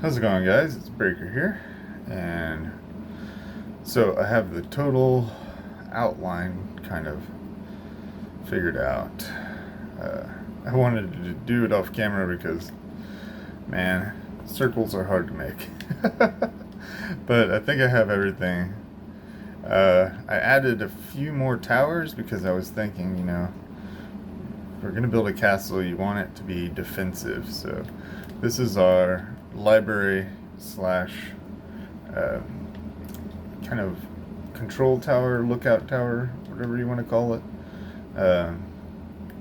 How's it going, guys? It's Breaker here, and so I have the total outline kind of figured out. Uh, I wanted to do it off camera because, man, circles are hard to make. But I think I have everything. I added a few more towers because I was thinking, if we're gonna build a castle, you want it to be defensive. So this is our library slash um, kind of control tower, lookout tower, whatever you want to call it. Um,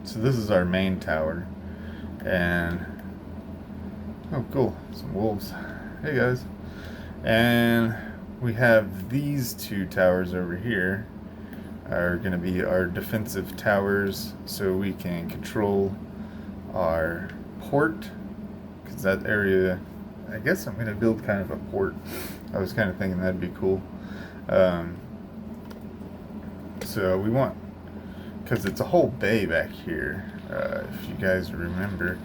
so this is our main tower, and oh, cool, some wolves. Hey guys, and we have these two towers over here are going to be our defensive towers, so we can control our port, because that area, I guess I'm going to build kind of a port. I was kind of thinking that'd be cool. Um, so we want, because it's a whole bay back here. If you guys remember,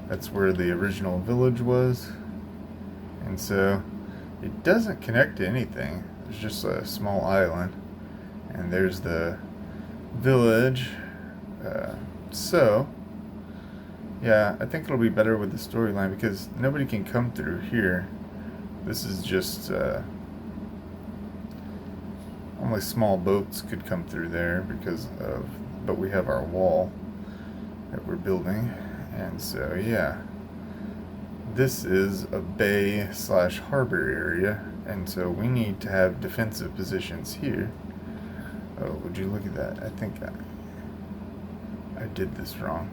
that's where the original village was. And so it doesn't connect to anything. There's just a small island. And there's the village. So, yeah, I think it'll be better with the storyline because nobody can come through here. This is just only small boats could come through there but we have our wall that we're building, and so yeah, this is a bay slash harbor area, and so we need to have defensive positions here. Oh, would you look at that? I think I did this wrong.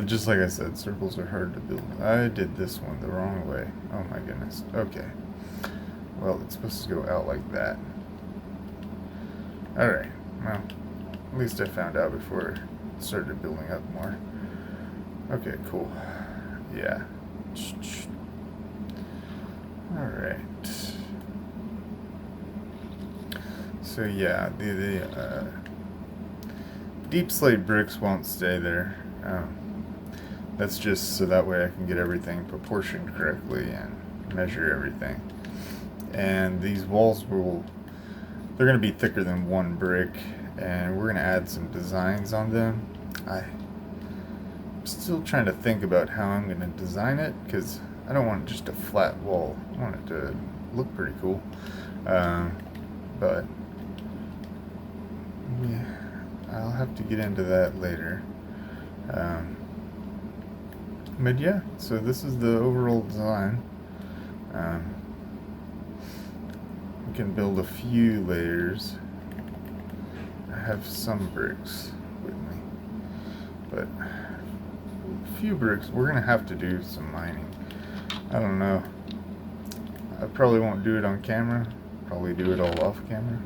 Just like I said, circles are hard to build. I did this one the wrong way. Oh my goodness. Okay. Well, it's supposed to go out like that. Alright. Well, at least I found out before it started building up more. Okay, cool. Yeah. Alright. So yeah, the deep slate bricks won't stay there. That's just so that way I can get everything proportioned correctly and measure everything. And these walls they're going to be thicker than one brick, and we're going to add some designs on them. I'm still trying to think about how I'm going to design it, because I don't want just a flat wall. I want it to look pretty cool. But yeah, I'll have to get into that later. But yeah, so this is the overall design. We can build a few layers. I have some bricks with me, but a few bricks. We're gonna have to do some mining. I don't know. I probably won't do it on camera. Probably do it all off camera.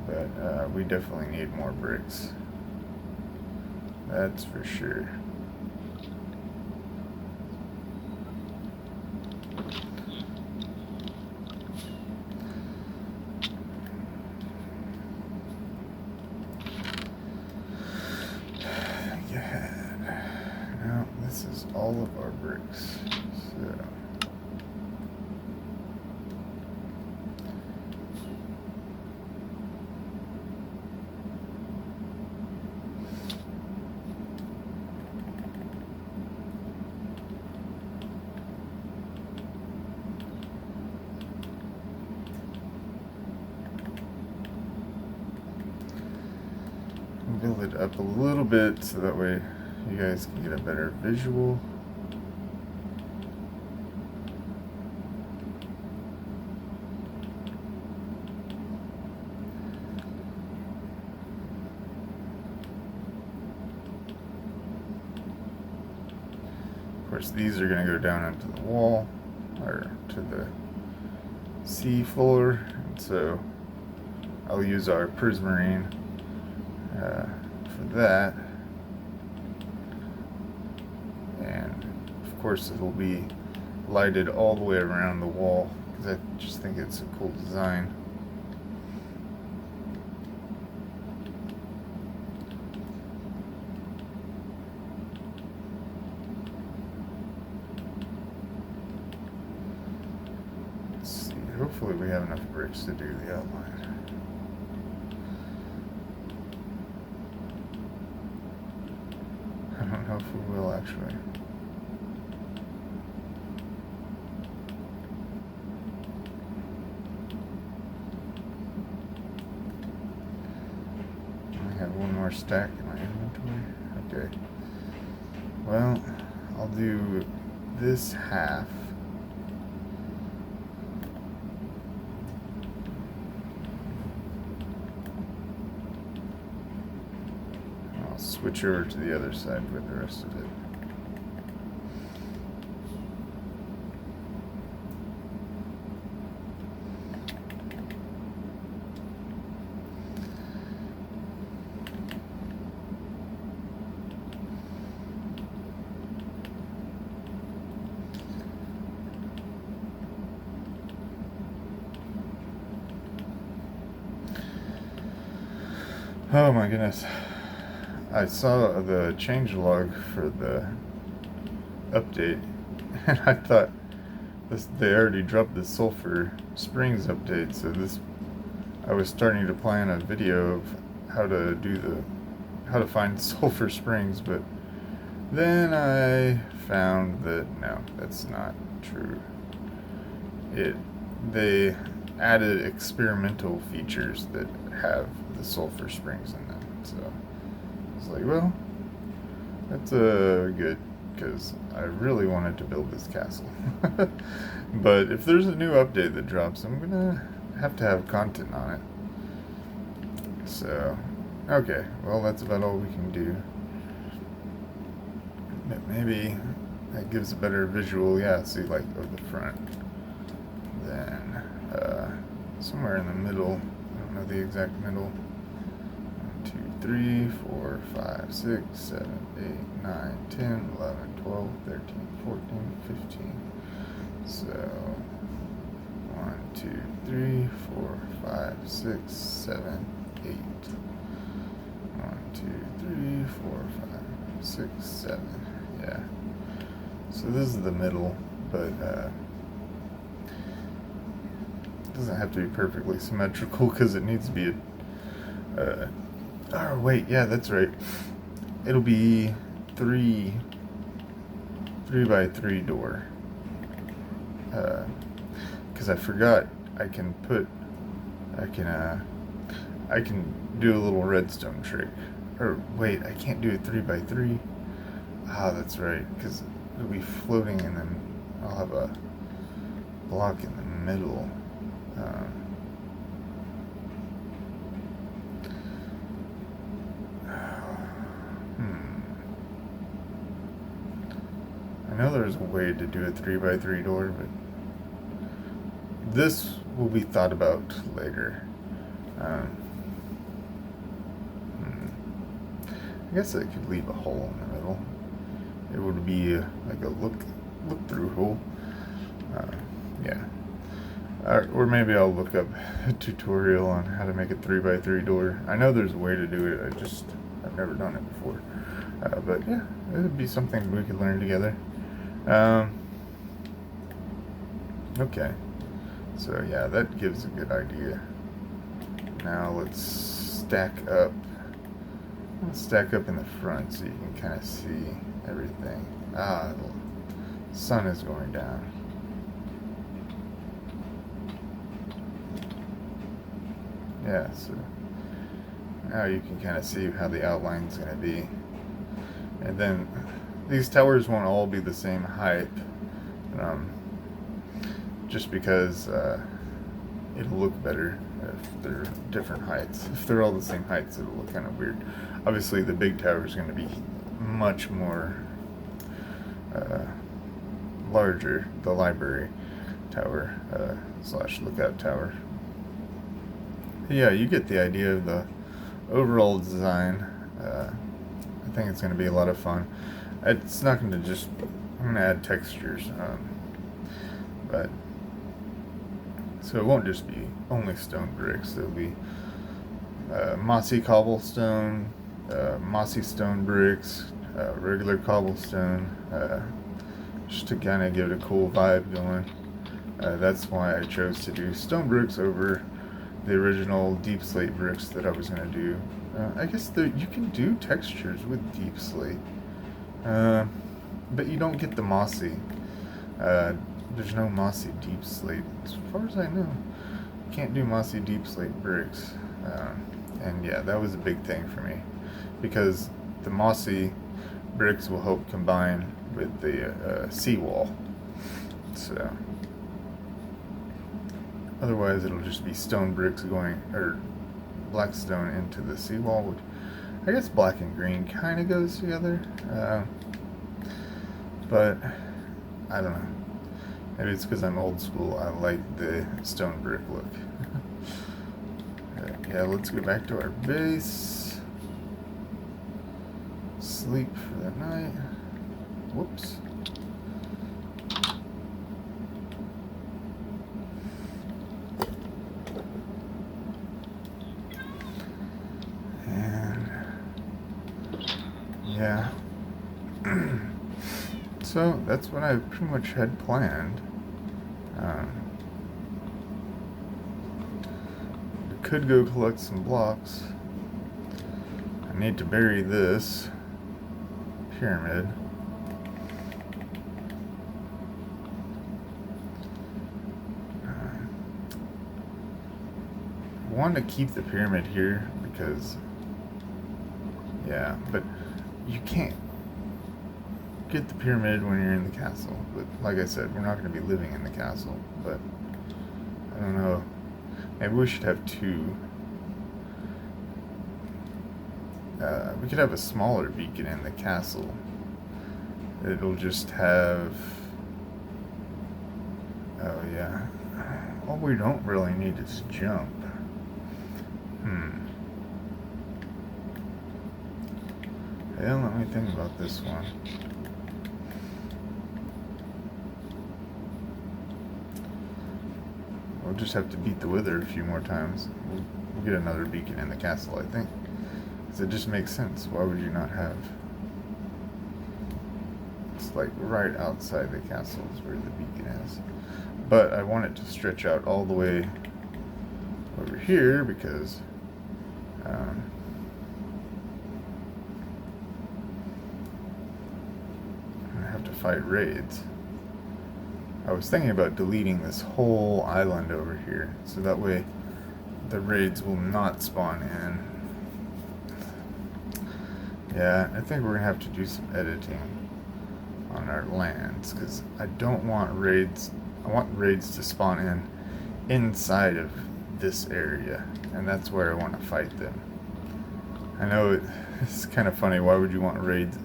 But we definitely need more bricks. That's for sure. Now, this is all of our bricks. So build it up a little bit so that way you guys can get a better visual. Of course, these are going to go down into the wall, or to the sea floor, and so I'll use our prismarine for that. And of course it'll be lighted all the way around the wall, because I just think it's a cool design. hopefully we have enough bricks to do the outline. I don't know if we will actually. I have one more stack in my inventory. Okay. Well, I'll do this half. I'll switch over to the other side with the rest of it. Oh my goodness. I saw the changelog for the update, and I thought they already dropped the Sulphur Springs update, so I was starting to plan a video of how to find Sulphur Springs, but then I found that no, that's not true. They added experimental features that have the Sulphur Springs in them, so it's like, well, that's good, because I really wanted to build this castle. But if there's a new update that drops, I'm gonna have to have content on it. So, okay, well, that's about all we can do. Maybe that gives a better visual, yeah, see, like, of the front. Then, somewhere in the middle, I don't know the exact middle. 1, 2, 3, 4, 5, 6, 7, 8, 9, 10, 11, 12, 13, 14, 15. So 1, 2, 3, 4, 5, 6, 7, 8. 1, 2, 3, 4, 5, 6, 7. Yeah. So this is the middle, but it doesn't have to be perfectly symmetrical because it needs to be oh wait, yeah, that's right. It'll be 3 by 3 door. Because I forgot I can do a little redstone trick. Or wait, I can't do it 3 by 3. Ah, that's right, because it'll be floating and then I'll have a block in the middle. I know there's a way to do a 3 by 3 door, but this will be thought about later. I guess I could leave a hole in the middle. It would be like a look-through hole. Yeah. Or maybe I'll look up a tutorial on how to make a 3 by 3 door. I know there's a way to do it. I've never done it before. But yeah, it would be something we could learn together. Okay. So yeah, that gives a good idea. Now let's stack up. Let's stack up in the front so you can kind of see everything. Ah, the sun is going down. Yeah, so now you can kind of see how the outline's going to be. And then these towers won't all be the same height, just because it'll look better if they're different heights. If they're all the same heights, it'll look kind of weird. Obviously, the big tower is going to be much more larger, the library tower / lookout tower. Yeah, you get the idea of the overall design. I think it's going to be a lot of fun. It's not going to just, I'm going to add textures, but, so it won't just be only stone bricks. There'll be mossy cobblestone, mossy stone bricks, regular cobblestone, just to kind of give it a cool vibe going. That's why I chose to do stone bricks over the original deep slate bricks that I was going to do. I guess you can do textures with deep slate, but you don't get the mossy. There's no mossy deep slate, as far as I know. You can't do mossy deep slate bricks, and yeah, that was a big thing for me, because the mossy bricks will help combine with the seawall. So otherwise, it'll just be stone bricks going, or black stone into the seawall, which I guess black and green kind of goes together. But I don't know. Maybe it's because I'm old school. I like the stone brick look. Yeah, let's go back to our base. Sleep for the night. Whoops. Yeah. So that's what I pretty much had planned. I could go collect some blocks. I need to bury this pyramid. I want to keep the pyramid here because, yeah, but you can't get the pyramid when you're in the castle. But like I said, we're not going to be living in the castle. But I don't know. Maybe we should have two. We could have a smaller beacon in the castle. It'll just have. Oh yeah. All we don't really need is jump. Yeah, let me think about this one. We'll just have to beat the wither a few more times. We'll get another beacon in the castle, I think. Because it just makes sense. Why would you not have? It's like right outside the castle is where the beacon is. But I want it to stretch out all the way over here because fight raids. I was thinking about deleting this whole island over here, so that way the raids will not spawn in. Yeah, I think we're gonna have to do some editing on our lands, because I don't want raids. I want raids to spawn in inside of this area, and that's where I want to fight them. I know it's kind of funny. Why would you want raids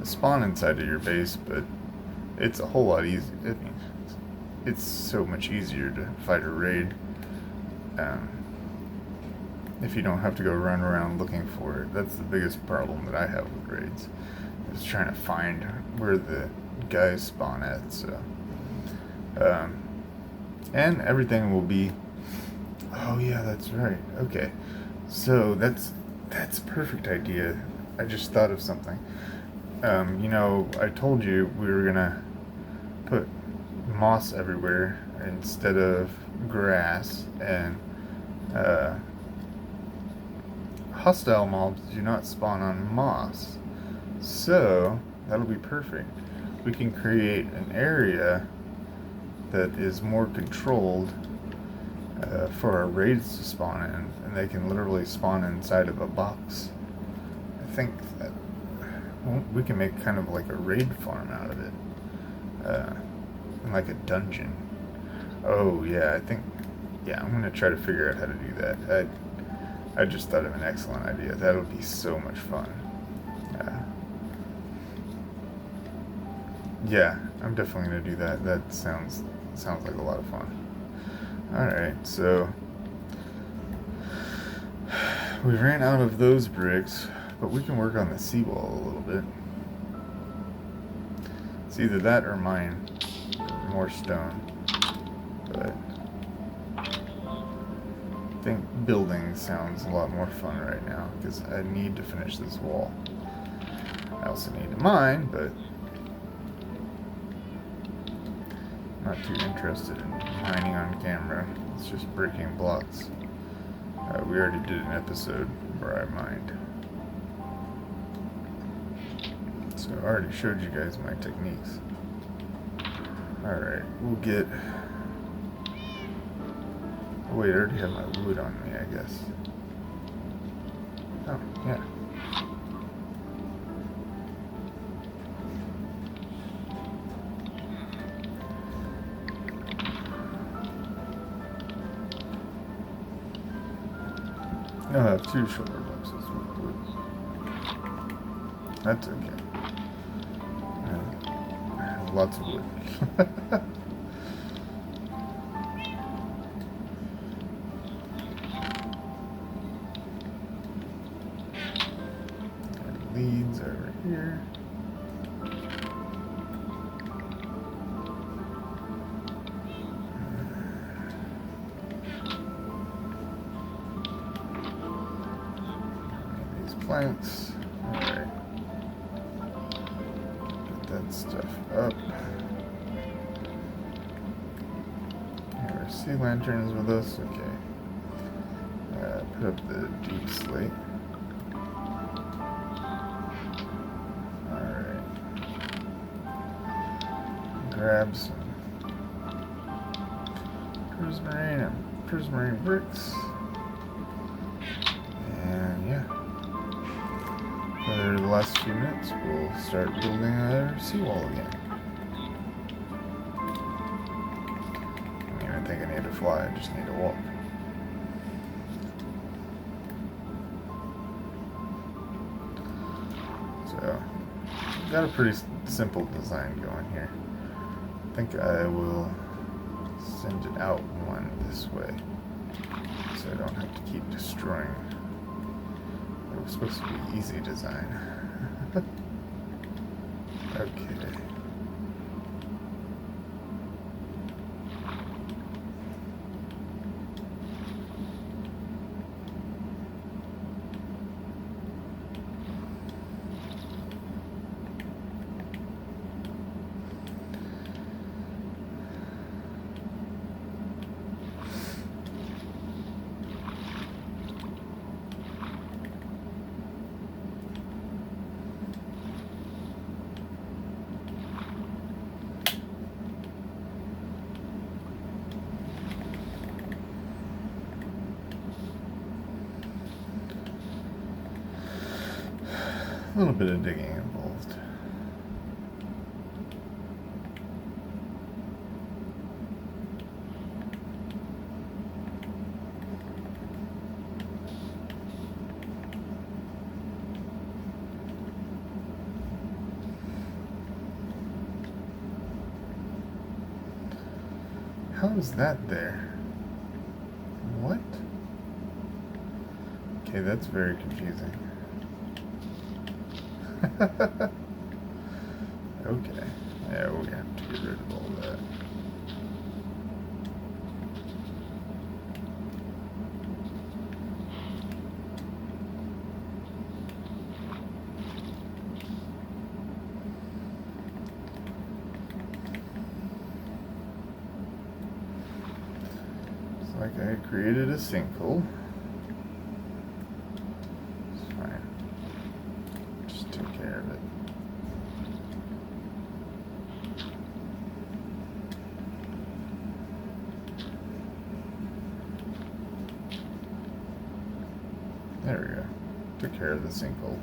spawn inside of your base? But it's a whole lot easier. It's so much easier to fight a raid if you don't have to go run around looking for it. That's the biggest problem that I have with raids, is trying to find where the guys spawn at. So and everything will be, oh yeah, that's right. Okay, so that's a perfect idea. I just thought of something. You know, I told you we were gonna put moss everywhere instead of grass, and hostile mobs do not spawn on moss, so that'll be perfect. We can create an area that is more controlled for our raids to spawn in, and they can literally spawn inside of a box. I think that we can make kind of like a raid farm out of it, and like a dungeon. Oh yeah, I'm gonna try to figure out how to do that. I just thought of an excellent idea. That'll be so much fun. Yeah, I'm definitely gonna do that. That sounds like a lot of fun. All right, so we ran out of those bricks, but we can work on the seawall a little bit. It's either that or mine more stone. But I think building sounds a lot more fun right now, because I need to finish this wall. I also need to mine, but Not too interested in mining on camera. It's just breaking blocks. We already did an episode where I mined. So I already showed you guys my techniques. Alright, we'll get... Oh wait, I already have my wood on me, I guess. Oh, yeah. I'll have 2 shoulder boxes with wood. That's okay. I have lots of wood. Leads over here. These planks. Alright. Get that stuff up. Have our sea lanterns with us. Okay. Put up the deep slate. Grab some prismarine bricks, and yeah, for the last few minutes we'll start building our seawall again. I don't even think I need to fly, I just need to walk. So, got a pretty simple design going here. I think I will send it out one this way, so I don't have to keep destroying. It was supposed to be easy design. Okay. A little bit of digging involved. How is that there? What? Okay, that's very confusing. Okay. Yeah, we're gonna have to get rid of all that. It's like I created a sinkhole. It's fine. Just took care of it. There we go. Took care of the sinkhole.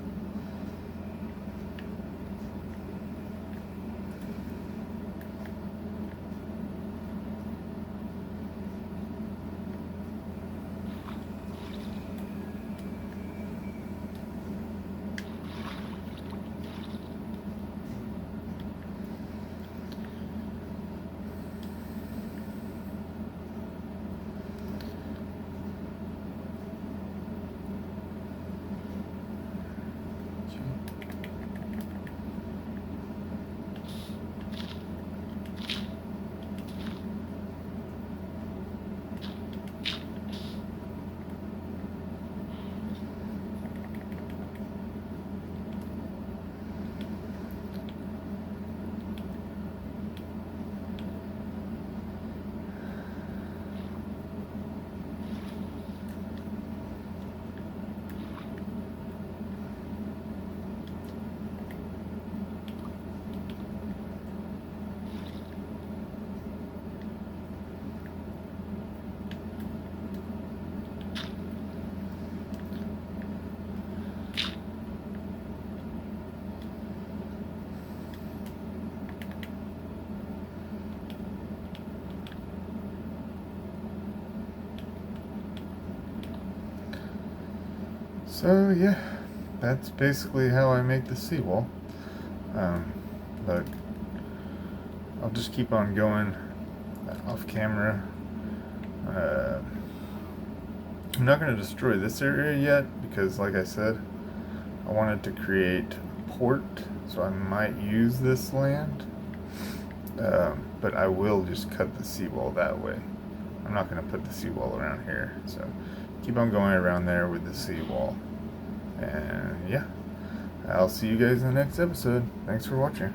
So yeah, that's basically how I make the seawall. But I'll just keep on going off camera. I'm not going to destroy this area yet because, like I said, I wanted to create a port, so I might use this land. But I will just cut the seawall that way. I'm not going to put the seawall around here. So keep on going around there with the seawall. And yeah, I'll see you guys in the next episode. Thanks for watching.